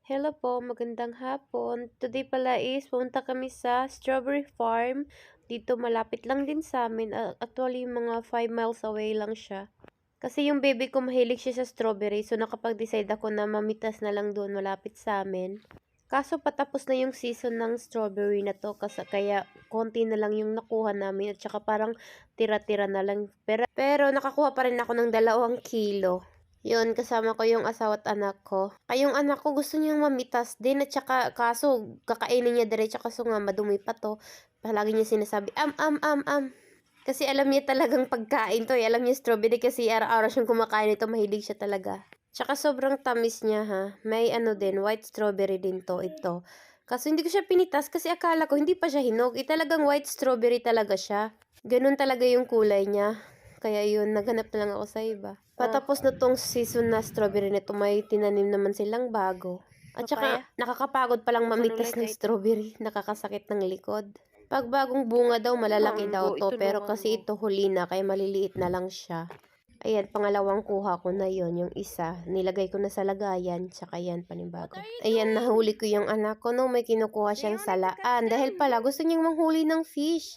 Hello po, magandang hapon. Today pala is pumunta kami sa strawberry farm. Dito malapit lang din sa amin. Actually, mga 5 miles away lang siya. Kasi yung baby ko mahilig siya sa strawberry. So nakapag-decide ako na mamitas na lang doon malapit sa amin. Kaso patapos na yung season ng strawberry na to. Kaya konti na lang yung nakuha namin. At saka parang tira-tira na lang. Pero nakakuha pa rin ako ng 2 kilo. Yun, kasama ko yung asawa at anak ko. Ay, yung anak ko gusto niyang mamitas din at saka kaso kakainin niya diretso kaso nga madumi pa to. Palagi niya sinasabi, am. Kasi alam niya talagang pagkain to eh. Alam niya strawberry kasi araw-araw siyang kumakain ito. Mahilig siya talaga. Tsaka sobrang tamis niya ha. May ano din, white strawberry din to ito. Kaso hindi ko siya pinitas kasi akala ko hindi pa siya hinog. Talagang white strawberry talaga siya. Ganun talaga yung kulay niya. Kaya yun, naghanap na lang ako sa iba. Patapos na tong season na strawberry nito, may tinanim naman silang bago. At saka, nakakapagod palang mamitas ng strawberry. Nakakasakit ng likod. Pag bagong bunga daw, malalaki daw to. Pero kasi ito huli na, kaya maliliit na lang siya. Ayan, pangalawang kuha ko na yon yung isa. Nilagay ko na sa lagayan, tsaka yan, panibago. Ayan, nahuli ko yung anak ko, no, may kinukuha siyang salaan. Dahil pala, gusto niyang manghuli ng fish.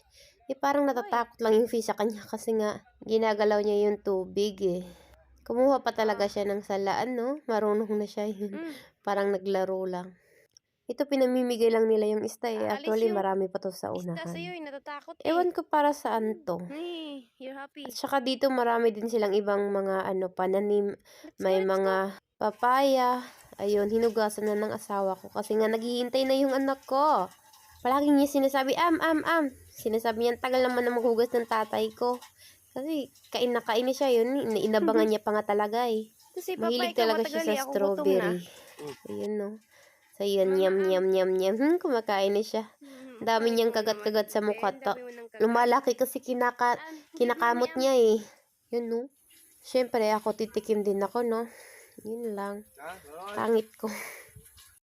Parang natatakot lang yung fish sa kanya kasi nga, ginagalaw niya yung tubig eh. Kumuha pa talaga siya ng salaan, no? Marunong na siya yun. Parang naglaro lang. Ito, pinamimigay lang nila yung isda eh. Actually, marami pa to sa unahan. Ewan ko para saan to. At saka dito, marami din silang ibang mga pananim. May mga papaya. Ayun, hinugasan na ng asawa ko. Kasi nga, naghihintay na yung anak ko. Palagi niya sinasabi, am. Sinasabi niya, tagal naman na maghugas ng tatay ko. Kasi, kain na siya yun. Inabangan niya pa nga talaga eh. Mahilig talaga siya sa strawberry. Ayun no. So, yun, yum. Kumakain na siya. Dami niyang kagat-kagat sa mukha. Lumalaki kasi kinakamot niya eh. Yun no. Siyempre, ako titikim din ako no. Yun lang. Pangit ko.